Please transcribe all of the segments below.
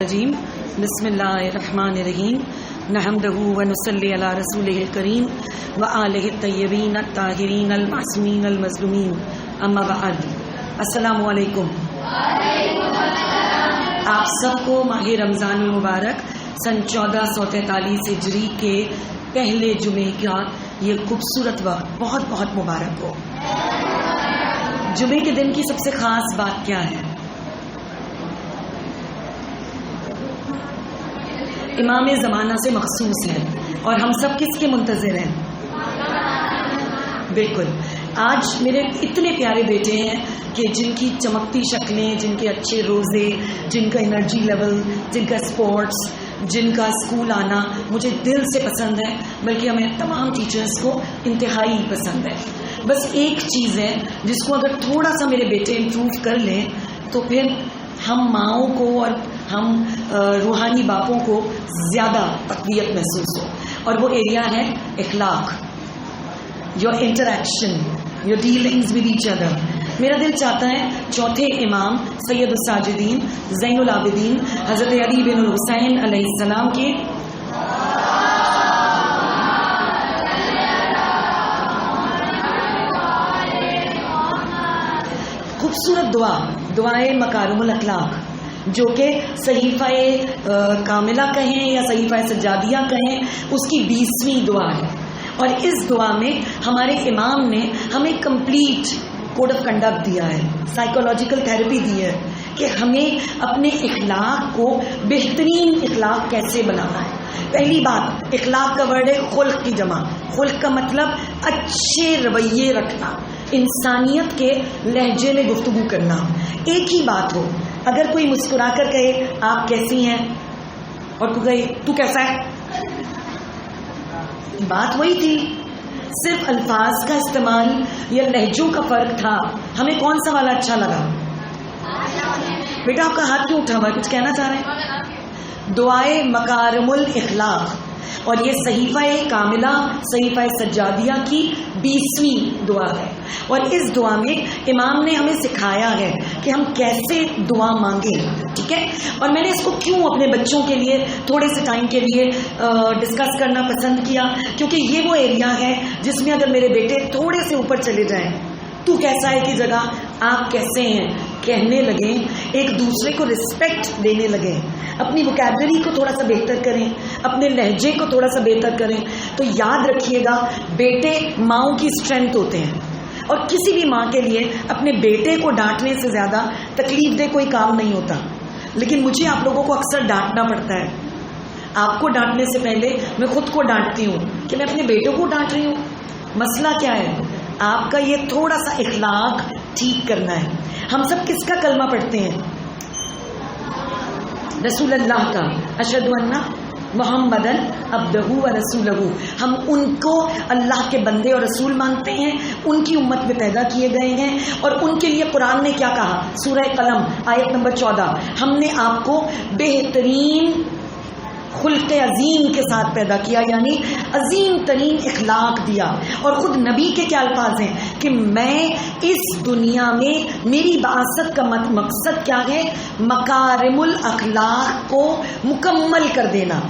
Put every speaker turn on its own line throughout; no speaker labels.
الرجیم بسم اللہ الرحمن الرحیم نحمدہ ونصلی علی رسولہ الکریم وآلہ الطیبین الطاہرین المعصومین المظلومین اما بعد السلام علیکم۔ آپ سب کو ماہ رمضان المبارک سن 1443 ہجری کے پہلے جمعے کا یہ خوبصورت وقت بہت بہت مبارک ہو۔ جمعے کے دن کی سب سے خاص بات کیا ہے؟ امام زمانہ سے مخصوص ہے اور ہم سب کس کے منتظر ہیں؟ بالکل، آج میرے اتنے پیارے بیٹے ہیں کہ جن کی چمکتی شکلیں، جن کے اچھے روزے، جن کا انرجی لیول، جن کا سپورٹس، جن کا اسکول آنا مجھے دل سے پسند ہے، بلکہ ہمیں تمام ٹیچرز کو انتہائی پسند ہے۔ بس ایک چیز ہے جس کو اگر تھوڑا سا میرے بیٹے امپروو کر لیں تو پھر ہم ماؤں کو اور ہم روحانی باپوں کو زیادہ تقویت محسوس ہو، اور وہ ایریا ہے اخلاق، your interaction, your dealings with each other. میرا دل چاہتا ہے چوتھے امام سید الساجدین زین العابدین حضرت علی بن الحسین علیہ السلام کے خوبصورت دعائے مکارم الاخلاق، جو کہ صحیفہ کاملہ کہیں یا صحیفہ سجادیہ کہیں، اس کی 20ویں دعا ہے، اور اس دعا میں ہمارے امام نے ہمیں کمپلیٹ کوڈ آف کنڈکٹ دیا ہے، سائیکولوجیکل تھراپی دی ہے کہ ہمیں اپنے اخلاق کو بہترین اخلاق کیسے بنانا ہے۔ پہلی بات، اخلاق کا ورڈ ہے خلق کی جمع۔ خلق کا مطلب اچھے رویے رکھنا، انسانیت کے لہجے میں گفتگو کرنا۔ ایک ہی بات ہو، اگر کوئی مسکرا کر کہے آپ کیسی ہیں اور تو کہے تو کیسا ہے، بات وہی تھی، صرف الفاظ کا استعمال یا لہجوں کا فرق تھا۔ ہمیں کون سا والا اچھا لگا؟ بیٹا آپ کا ہاتھ کیوں اٹھا ہوا ہے، کچھ کہنا چاہ رہے ہیں؟ دعائے مکارم الاخلاق، اور یہ صحیفہ کاملہ صحیفہ سجادیہ کی 20ویں دعا ہے، اور اس دعا میں امام نے ہمیں سکھایا ہے کہ ہم کیسے دعا مانگیں، ٹھیک ہے؟ اور میں نے اس کو کیوں اپنے بچوں کے لیے تھوڑے سے ٹائم کے لیے ڈسکس کرنا پسند کیا، کیونکہ یہ وہ ایریا ہے جس میں اگر میرے بیٹے تھوڑے سے اوپر چلے جائیں، تو کیسا ہے کی جگہ آپ کیسے ہیں کہنے لگیں، ایک دوسرے کو رسپیکٹ دینے لگیں، اپنی ووکیبلری کو تھوڑا سا بہتر کریں، اپنے لہجے کو تھوڑا سا بہتر کریں، تو یاد رکھیے گا بیٹے ماؤں کی اسٹرینتھ ہوتے ہیں، اور کسی بھی ماں کے لیے اپنے بیٹے کو ڈانٹنے سے زیادہ تکلیف دہ کوئی کام نہیں ہوتا۔ لیکن مجھے آپ لوگوں کو اکثر ڈانٹنا پڑتا ہے، آپ کو ڈانٹنے سے پہلے میں خود کو ڈانٹتی ہوں کہ میں اپنے بیٹوں کو ڈانٹ رہی ہوں۔ مسئلہ کیا ہے؟ آپ کا یہ تھوڑا سا اخلاق ٹھیک کرنا ہے۔ ہم سب کس کا کلمہ پڑھتے ہیں؟ رسول اللہ کا، اشہد ان محمدن عبدہ و رسولہ۔ ہم ان کو اللہ کے بندے اور رسول مانتے ہیں، ان کی امت میں پیدا کیے گئے ہیں، اور ان کے لیے قرآن نے کیا کہا؟ سورہ قلم آیت نمبر 14، ہم نے آپ کو بہترین خلق عظیم کے ساتھ پیدا کیا، یعنی عظیم ترین اخلاق دیا۔ اور خود نبی کے کیا الفاظ ہیں کہ میں اس دنیا میں میری بعثت کا مقصد کیا ہے؟ مکارم الاخلاق کو مکمل کر دینا،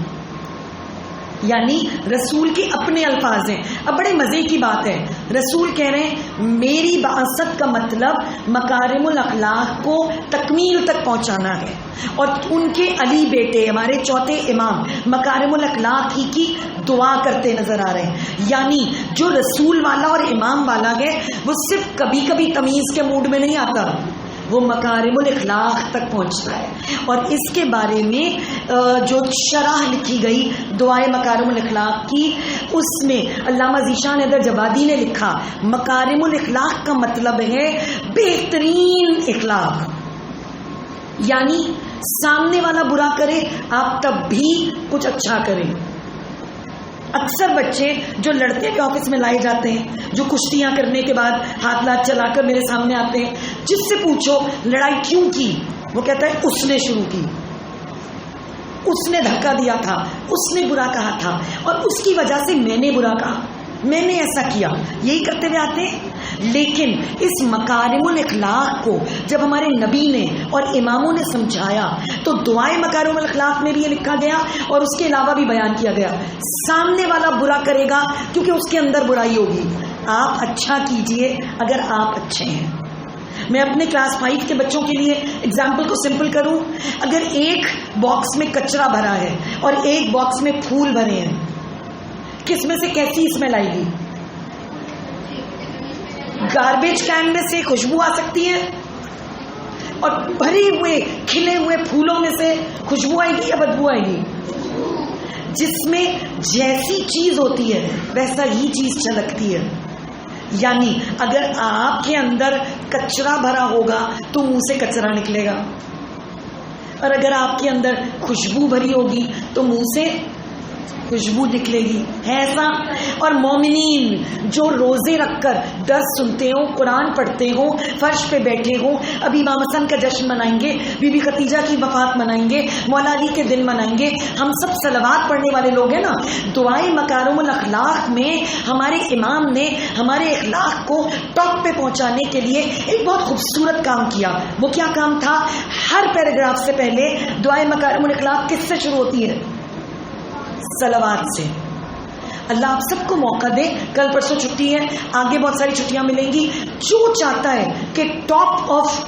یعنی رسول کے اپنے الفاظ ہیں۔ اب بڑے مزے کی بات ہے، رسول کہہ رہے ہیں میری بعثت کا مطلب مکارم الاخلاق کو تکمیل تک پہنچانا ہے، اور ان کے علی بیٹے ہمارے چوتھے امام مکارم الاخلاق ہی کی دعا کرتے نظر آ رہے ہیں۔ یعنی جو رسول والا اور امام والا ہے وہ صرف کبھی کبھی تمیز کے موڈ میں نہیں آتا، وہ مکارم الاخلاق تک پہنچتا ہے۔ اور اس کے بارے میں جو شرح لکھی گئی دعائے مکارم الاخلاق کی، اس میں علامہ ذیشان حیدر جوادی نے لکھا مکارم الاخلاق کا مطلب ہے بہترین اخلاق، یعنی سامنے والا برا کرے آپ تب بھی کچھ اچھا کریں۔ اکثر بچے جو لڑتے کے آفس میں لائے جاتے ہیں، جو کشتیاں کرنے کے بعد ہاتھ لات چلا کر میرے سامنے آتے ہیں، جس سے پوچھو لڑائی کیوں کی، وہ کہتا ہے اس نے شروع کی، اس نے دھکا دیا تھا، اس نے برا کہا تھا، اور اس کی وجہ سے میں نے برا کہا، میں نے ایسا کیا، یہی کرتے ہوئے آتے ہیں۔ لیکن اس مکارم الاخلاق کو جب ہمارے نبی نے اور اماموں نے سمجھایا تو دعائے مکارم الاخلاق میں بھی یہ لکھا گیا اور اس کے علاوہ بھی بیان کیا گیا، سامنے والا برا کرے گا کیونکہ اس کے اندر برائی ہوگی، آپ اچھا کیجئے اگر آپ اچھے ہیں۔ میں اپنے کلاس 5 کے بچوں کے لیے اگزامپل کو سمپل کروں، اگر ایک باکس میں کچرا بھرا ہے اور ایک باکس میں پھول بھرے ہیں، کس میں سے کیسی اسمیل آئے گی؟ گاربیج کین میں سے خوشبو آ سکتی ہے اور بھرے ہوئے کھلے ہوئے پھولوں میں سے خوشبو آئے گی یا بدبو آئے گی؟ جس میں جیسی چیز ہوتی ہے ویسا ہی چیز چھلکتی ہے۔ یعنی اگر آپ کے اندر کچرا بھرا ہوگا تو منہ سے کچرا نکلے گا، اور اگر آپ کے اندر خوشبو بھری ہوگی تو منہ سے خوشبو نکلے گی، ہے ایسا؟ اور مومنین جو روزے رکھ کر درس سنتے ہوں، قرآن پڑھتے ہوں، فرش پہ بیٹھے ہوں، ابھی امام حسن کا جشن منائیں گے، بی بی خدیجہ کی وفات منائیں گے، مولا علی کے دن منائیں گے، ہم سب صلوات پڑھنے والے لوگ ہیں نا۔ دعائے مکارم الاخلاق میں ہمارے امام نے ہمارے اخلاق کو ٹاپ پہ پہنچانے کے لیے ایک بہت خوبصورت کام کیا۔ وہ کیا کام تھا؟ ہر پیراگراف سے پہلے دعائے مکارم الاخلاق کس سے شروع ہوتی ہے؟ صلوات سے۔ اللہ آپ سب کو موقع دے، کل پرسوں چھٹی ہے، آگے بہت ساری چھٹیاں ملیں گی، جو چاہتا ہے کہ ٹاپ آف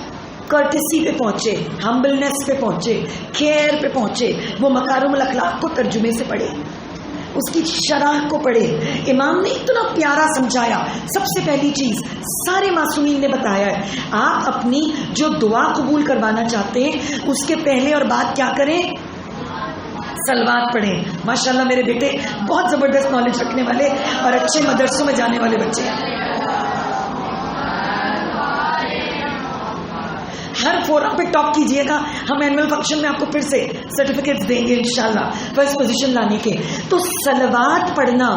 کرٹسی پہ پہنچے، ہمبلنس پہ پہنچے، کیئر پہ پہنچے، وہ مکارم الاخلاق کو ترجمے سے پڑھے، اس کی شرح کو پڑھے۔ امام نے اتنا پیارا سمجھایا۔ سب سے پہلی چیز سارے معصومین نے بتایا ہے، آپ اپنی جو دعا قبول کروانا چاہتے ہیں اس کے پہلے اور بعد کیا کریں؟ صلوات پڑھیں۔ ماشاءاللہ میرے بیٹے بہت زبردست نالج رکھنے والے اور اچھے مدرسوں میں جانے والے بچے ہیں۔ ہر فورم پہ ٹاپ کیجئے گا، ہم اینول فنکشن میں آپ کو پھر سے سرٹیفکیٹس دیں گے انشاءاللہ فرسٹ پوزیشن لانے کے۔ تو صلوات پڑھنا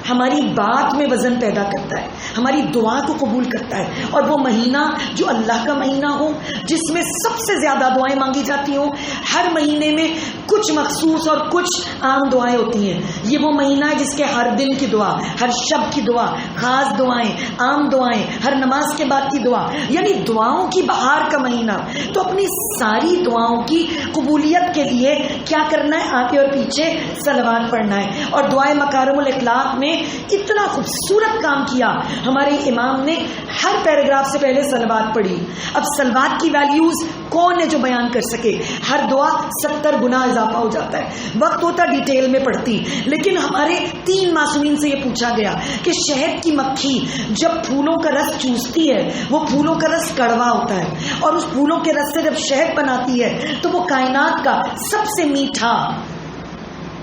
ہماری بات میں وزن پیدا کرتا ہے، ہماری دعا کو قبول کرتا ہے، اور وہ مہینہ جو اللہ کا مہینہ ہو جس میں سب سے زیادہ دعائیں مانگی جاتی ہوں۔ ہر مہینے میں کچھ مخصوص اور کچھ عام دعائیں ہوتی ہیں۔ یہ وہ مہینہ ہے جس کے ہر دن کی دعا، ہر شب کی دعا، خاص دعائیں، عام دعائیں، ہر نماز کے بعد کی دعا، یعنی دعاؤں کی بہار کا مہینہ۔ تو اپنی ساری دعاؤں کی قبولیت کے لیے کیا کرنا ہے؟ آگے اور پیچھے صلوات پڑھنا ہے۔ اور دعائے مکارم الاخلاق میں اتنا خوبصورت کام کیا ہمارے امام نے، ہر پیراگراف سے پہلے صلوات پڑھی۔ اب صلوات کی ویلیوز کون ہے جو بیان کر سکے؟ ہر دعا 70 گنا اضافہ ہو جاتا ہے، وقت ہوتا ڈیٹیل میں پڑھتی، لیکن ہمارے 3 معصومین سے یہ پوچھا گیا کہ شہد کی مکھی جب پھولوں کا رس چوستی ہے وہ پھولوں کا رس کڑوا ہوتا ہے، اور اس پھولوں کے رس سے جب شہد بناتی ہے تو وہ کائنات کا سب سے میٹھا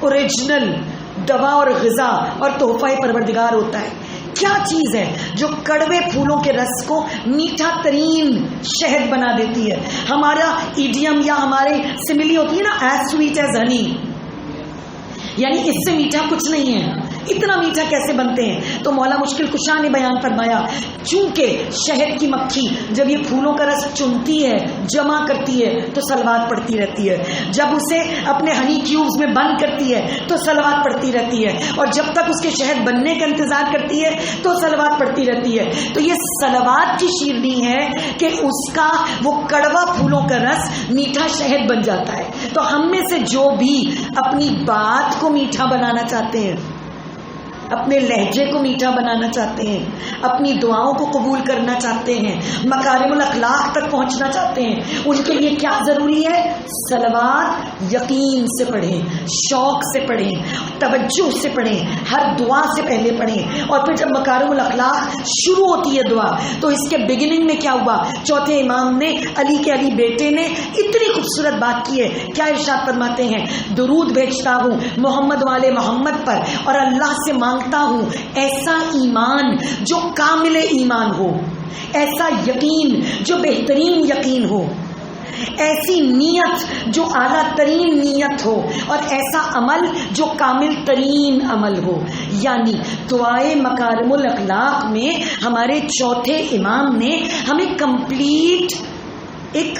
اوریجنل دوا اور غذا اور تحفہ پروردگار ہوتا ہے۔ کیا چیز ہے جو کڑوے پھولوں کے رس کو میٹھا ترین شہد بنا دیتی ہے؟ ہمارا ایڈیم یا ہمارے سملی ہوتی ہے نا، ایز سویٹ ایز ہنی، یعنی اس سے میٹھا کچھ نہیں ہے۔ اتنا میٹھا کیسے بنتے ہیں؟ تو مولا مشکل کشا نے بیان فرمایا، چونکہ شہد کی مکھی جب یہ پھولوں کا رس چنتی ہے، جمع کرتی ہے تو صلوات پڑھتی رہتی ہے، جب اسے اپنے ہنی کیوبز میں بند کرتی ہے تو صلوات پڑھتی رہتی ہے، اور جب تک اس کے شہد بننے کا انتظار کرتی ہے تو صلوات پڑھتی رہتی ہے۔ تو یہ صلوات کی شیرنی ہے کہ اس کا وہ کڑوا پھولوں کا رس میٹھا شہد بن جاتا ہے۔ تو ہم میں سے جو بھی اپنی بات کو میٹھا بنانا چاہتے ہیں، اپنے لہجے کو میٹھا بنانا چاہتے ہیں، اپنی دعاؤں کو قبول کرنا چاہتے ہیں، مکارم الاخلاق تک پہنچنا چاہتے ہیں، ان کے لیے کیا ضروری ہے؟ صلوات یقین سے پڑھیں، شوق سے پڑھیں، توجہ سے پڑھیں، ہر دعا سے پہلے پڑھیں۔ اور پھر جب مکارم الاخلاق شروع ہوتی ہے دعا تو اس کے بگننگ میں کیا ہوا؟ چوتھے امام نے، علی کے علی بیٹے نے اتنی خوبصورت بات کی ہے۔ کیا ارشاد فرماتے ہیں؟ درود بھیجتا ہوں محمد والے محمد پر، اور اللہ سے مانگتا ہوں ایسا ایمان جو کامل ایمان ہو، ایسا یقین جو بہترین یقین ہو، ایسی نیت جو اعلیٰ ترین نیت ہو، اور ایسا عمل جو کامل ترین عمل ہو۔ یعنی دعائے مکارم الاخلاق میں ہمارے چوتھے امام نے ہمیں کمپلیٹ ایک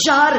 4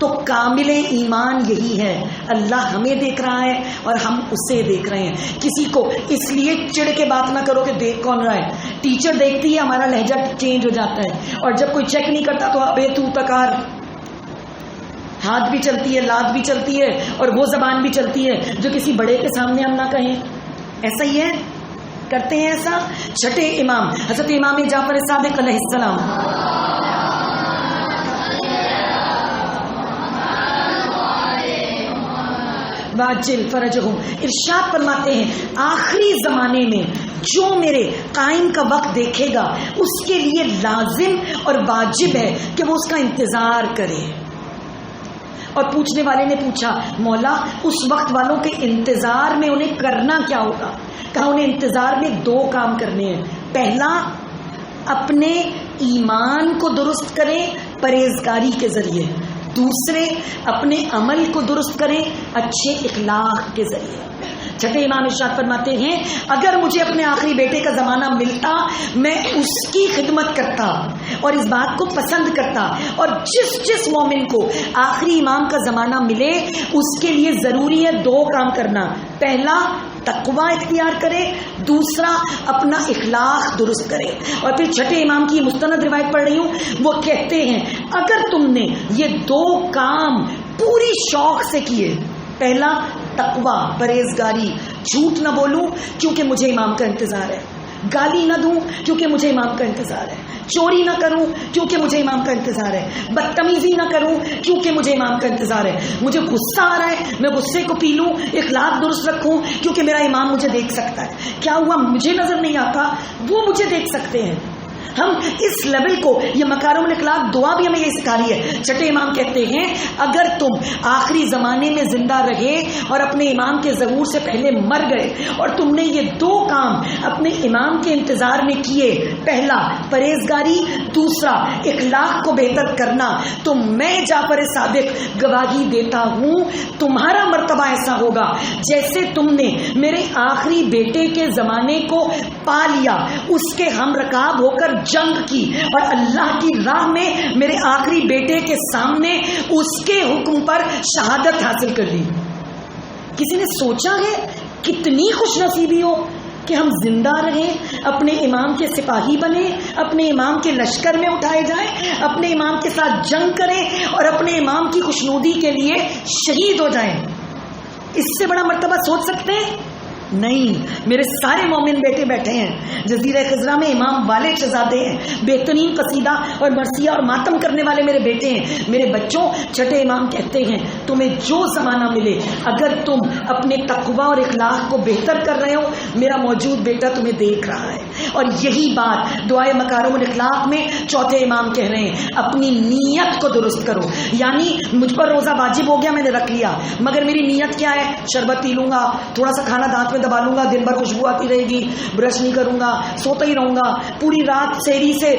تو کامل ایمان یہی ہے، اللہ ہمیں دیکھ رہا ہے اور ہم اسے دیکھ رہے ہیں. کسی کو اس لیے چڑ کے بات نہ کرو کہ دیکھ کون رہا ہے. ٹیچر دیکھتی ہے ہمارا لہجہ چینج ہو جاتا ہے، اور جب کوئی چیک نہیں کرتا تو ابے تو تکار، ہاتھ بھی چلتی ہے، لات بھی چلتی ہے، اور وہ زبان بھی چلتی ہے جو کسی بڑے کے سامنے ہم نہ کہیں. ایسا ہی ہے، کرتے ہیں ایسا. چھٹے امام حضرت امام جعفر صادق علیہ السلام، واجل فرجہم، ارشاد فرماتے ہیں آخری زمانے میں جو میرے قائم کا وقت دیکھے گا اس کے لیے لازم اور واجب ہے کہ وہ اس کا انتظار کرے. اور پوچھنے والے نے پوچھا مولا اس وقت والوں کے انتظار میں انہیں کرنا کیا ہوگا؟ کہا انہیں انتظار میں 2 کام کرنے ہیں. پہلا، اپنے ایمان کو درست کریں پرہیزگاری کے ذریعے. دوسرے، اپنے عمل کو درست کریں اچھے اخلاق کے ذریعے. چھٹے امام ارشاد فرماتے ہیں اگر مجھے اپنے آخری بیٹے کا زمانہ ملتا میں اس کی خدمت کرتا اور اس بات کو پسند کرتا، اور جس مومن کو آخری امام کا زمانہ ملے اس کے لیے ضروری ہے 2 کام کرنا. پہلا، تقوی اختیار کرے، دوسرا اپنا اخلاق درست کرے. اور پھر چھٹے امام کی مستند روایت پڑھ رہی ہوں، وہ کہتے ہیں اگر تم نے یہ 2 کام پوری شوق سے کیے، پہلا تقوی پرہیزگاری، جھوٹ نہ بولوں کیونکہ مجھے امام کا انتظار ہے، گالی نہ دوں کیونکہ مجھے امام کا انتظار ہے، چوری نہ کروں کیونکہ مجھے امام کا انتظار ہے، بدتمیزی نہ کروں کیونکہ مجھے امام کا انتظار ہے، مجھے غصہ آ رہا ہے میں غصے کو پی لوں، اخلاق درست رکھوں کیونکہ میرا امام مجھے دیکھ سکتا ہے. کیا ہوا مجھے نظر نہیں آتا، وہ مجھے دیکھ سکتے ہیں. ہم اس لیول کو، یہ مکارم الاخلاق دعا بھی ہمیں یہ سکھا رہی ہے. چھٹے امام کہتے ہیں اگر تم آخری زمانے میں زندہ رہے اور اپنے امام کے ظہور سے پہلے مر گئے اور تم نے یہ 2 کام اپنے امام کے انتظار میں کیے، پہلا پرہیزگاری، دوسرا اخلاق کو بہتر کرنا، تو میں جعفر صادق گواہی دیتا ہوں تمہارا مرتبہ ایسا ہوگا جیسے تم نے میرے آخری بیٹے کے زمانے کو پا لیا، اس کے ہم رکاب ہو کر جنگ کی اور اللہ کی راہ میں میرے آخری بیٹے کے سامنے اس کے حکم پر شہادت حاصل کر لی. کسی نے سوچا ہے کتنی خوش نصیبی ہو کہ ہم زندہ رہیں، اپنے امام کے سپاہی بنیں، اپنے امام کے لشکر میں اٹھائے جائیں، اپنے امام کے ساتھ جنگ کریں اور اپنے امام کی خوشنودی کے لیے شہید ہو جائیں. اس سے بڑا مرتبہ سوچ سکتے ہیں؟ نہیں. میرے سارے مومن بیٹے بیٹھے ہیں جزیرہ خضرا میں، امام والے شہزادے ہیں، بہترین قصیدہ اور مرثیہ اور ماتم کرنے والے میرے بیٹے ہیں. میرے بچوں، چھٹے امام کہتے ہیں تمہیں جو زمانہ ملے اگر تم اپنے تقوی اور اخلاق کو بہتر کر رہے ہو، میرا موجود بیٹا تمہیں دیکھ رہا ہے. اور یہی بات دعائے مکارم الاخلاق میں چوتھے امام کہہ رہے ہیں اپنی نیت کو درست کرو. یعنی مجھ پر روزہ واجب ہو گیا، میں نے رکھ لیا، مگر میری نیت کیا ہے؟ شربت پی لوں گا، تھوڑا سا کھانا دانت میں دبا لوں گا، دن بھر خوشبو آتی رہے گی، برش نہیں کروں گا، سوتا ہی رہوں گا، پوری رات سحری سے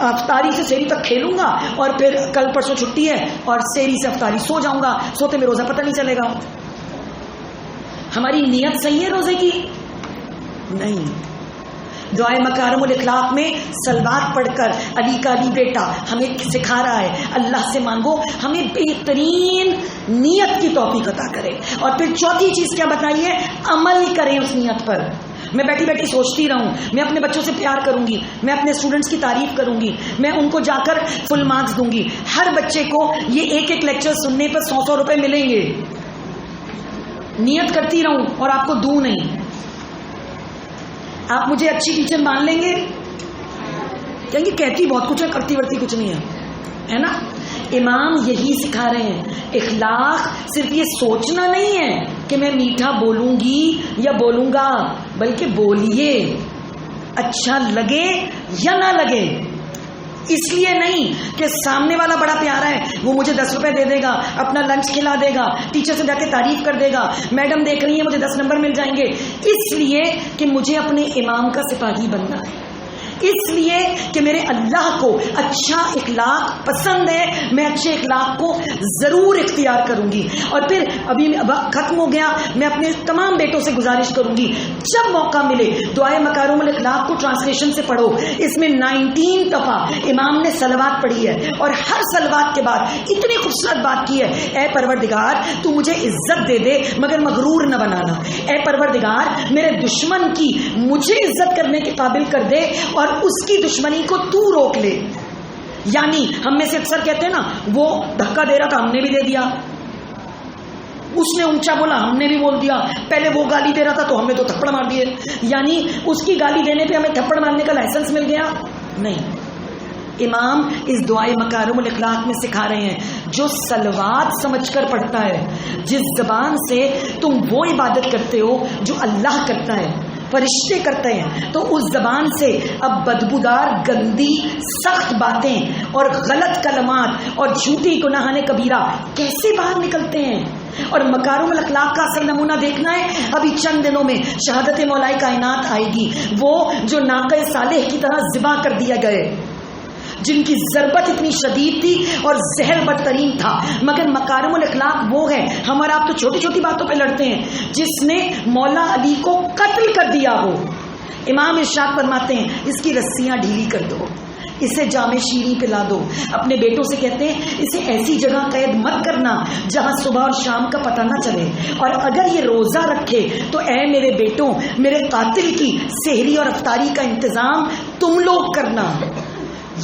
افطاری سے سحری تک کھیلوں گا، اور پھر کل پرسوں چھٹی ہے اور سحری سے افطاری سو جاؤں گا، سوتے میں روزہ پتہ نہیں چلے گا. ہماری نیت صحیح ہے روزے کی؟ نہیں. دعائے مکارم الاخلاق میں سلوات پڑھ کر علی کا علی بیٹا ہمیں سکھا رہا ہے اللہ سے مانگو ہمیں بہترین نیت کی توفیق عطا کرے. اور پھر چوتھی چیز کیا بتائیے؟ عمل کریں اس نیت پر. میں بیٹھی بیٹھی سوچتی رہوں، میں اپنے بچوں سے پیار کروں گی، میں اپنے اسٹوڈنٹس کی تعریف کروں گی، میں ان کو جا کر فل مارکس دوں گی، ہر بچے کو یہ ایک لیکچر سننے پر 100 روپے ملیں گے. نیت کرتی رہوں اور آپ کو دوں نہیں. آپ مجھے اچھی ٹیچر مان لیں گے؟ کہیں گے کہتی بہت کچھ ہے، کرتی ورتی کچھ نہیں ہے نا. امام یہی سکھا رہے ہیں. اخلاق صرف یہ سوچنا نہیں ہے کہ میں میٹھا بولوں گی یا بولوں گا، بلکہ بولیے، اچھا لگے یا نہ لگے. اس لیے نہیں کہ سامنے والا بڑا پیارا ہے، وہ مجھے 10 روپے دے دے گا، اپنا لنچ کھلا دے گا، ٹیچر سے جا کے تعریف کر دے گا، میڈم دیکھ رہی ہے مجھے 10 نمبر مل جائیں گے. اس لیے کہ مجھے اپنے امام کا سپاہی بننا ہے، اس لیے کہ میرے اللہ کو اچھا اخلاق پسند ہے، میں اچھے اخلاق کو ضرور اختیار کروں گی. اور پھر ابھی وقت ختم ہو گیا، میں اپنے تمام بیٹوں سے گزارش کروں گی جب موقع ملے دعائے مکارم الاخلاق کو ٹرانسلیشن سے پڑھو. اس میں 19 دفعہ امام نے صلوات پڑھی ہے اور ہر صلوات کے بعد اتنی خوبصورت بات کی ہے، اے پروردگار تو مجھے عزت دے دے مگر مغرور نہ بنانا. اے پروردگار میرے دشمن کی مجھے عزت کرنے کے قابل کر دے اور اس کی دشمنی کو تو روک لے. یعنی ہم میں سے اکثر کہتے ہیں نا، وہ دھکا دے رہا تھا ہم نے بھی دے دیا، اس نے اونچا بولا ہم نے بھی بول دیا، پہلے وہ گالی دے رہا تھا تو ہم نے تو تھپڑ مار دیے. یعنی اس کی گالی دینے پہ ہمیں تھپڑ مارنے کا لائسنس مل گیا؟ نہیں. امام اس دعائے مکارم الاخلاق میں سکھا رہے ہیں جو صلوات سمجھ کر پڑھتا ہے، جس زبان سے تم وہ عبادت کرتے ہو جو اللہ کرتا ہے، فرشتے کرتے ہیں، تو اس زبان سے اب بدبودار گندی سخت باتیں اور غلط کلمات اور جھوٹی گناہان کبیرہ کیسے باہر نکلتے ہیں. اور مکارم الاخلاق کا اصل نمونہ دیکھنا ہے، ابھی چند دنوں میں شہادت مولائے کائنات آئے گی، وہ جو ناقہ صالح کی طرح ذبح کر دیا گئے، جن کی ضربت اتنی شدید تھی اور زہر بدترین تھا. مگر مکارم الاخلاق وہ ہے، ہمارا آپ تو چھوٹی چھوٹی باتوں پہ لڑتے ہیں، جس نے مولا علی کو قتل کر دیا ہو. امام ارشاد فرماتے ہیں اس کی رسیاں ڈھیلی کر دو، اسے جام شیریں پلا دو. اپنے بیٹوں سے کہتے ہیں اسے ایسی جگہ قید مت کرنا جہاں صبح اور شام کا پتہ نہ چلے، اور اگر یہ روزہ رکھے تو اے میرے بیٹوں میرے قاتل کی سحری اور افطاری کا انتظام تم لوگ کرنا.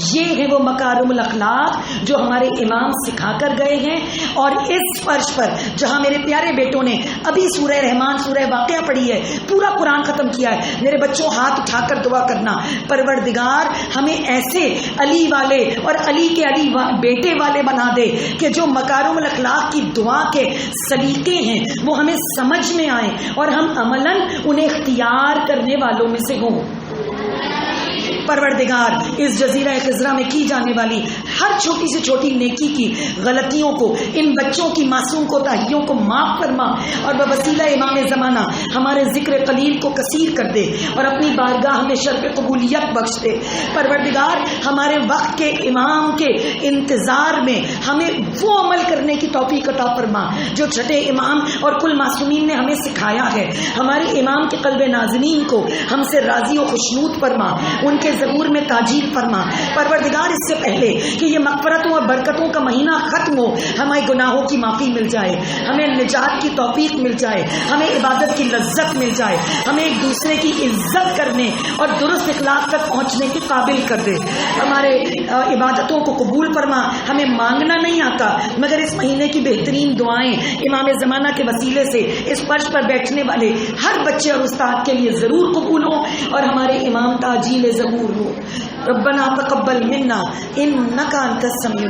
یہ ہے وہ مکارم الاخلاق جو ہمارے امام سکھا کر گئے ہیں. اور اس فرش پر جہاں میرے پیارے بیٹوں نے ابھی سورہ رحمان سورہ واقعہ پڑھی ہے، پورا قرآن ختم کیا ہے، میرے بچوں ہاتھ اٹھا کر دعا کرنا، پروردگار ہمیں ایسے علی والے اور علی کے علی بیٹے والے بنا دے کہ جو مکارم الاخلاق کی دعا کے سلیقے ہیں وہ ہمیں سمجھ میں آئیں اور ہم عملاً انہیں اختیار کرنے والوں میں سے ہوں. پروردگار اس جزیرہ خضرا میں کی جانے والی ہر چھوٹی سے چھوٹی نیکی کی غلطیوں کو، ان بچوں کی معصوم کوتاہیوں کو معاف فرما اور بوسیلہ امام زمانہ ہمارے ذکر قلیل کو کثیر کر دے اور اپنی بارگاہ میں شرف قبولیت بخش دے. پروردگار ہمارے وقت کے امام کے انتظار میں ہمیں وہ عمل کرنے کی توفیق عطا فرما جو چھٹے امام اور کل معصومین نے ہمیں سکھایا ہے. ہمارے امام کے قلب ناظرین کو ہم سے راضی و خوشنود فرما، ان کے ظہور میں تاجیل فرما. پروردگار اس سے پہلے کہ یہ مغفرتوں اور برکتوں کا مہینہ ختم ہو، ہمیں گناہوں کی معافی مل جائے، ہمیں نجات کی توفیق مل جائے، ہمیں عبادت کی لذت مل جائے، ہمیں ایک دوسرے کی عزت کرنے اور درست اخلاق تک پہنچنے کے قابل کر دے. ہمارے عبادتوں کو قبول فرما. ہمیں مانگنا نہیں آتا مگر اس مہینے کی بہترین دعائیں امام زمانہ کے وسیلے سے اس فرش پر بیٹھنے والے ہر بچے اور استاد کے لیے ضرور قبول ہو اور ہمارے امام تاجیل ظہور ہو. ربنا تقبل منا انک انت السمیع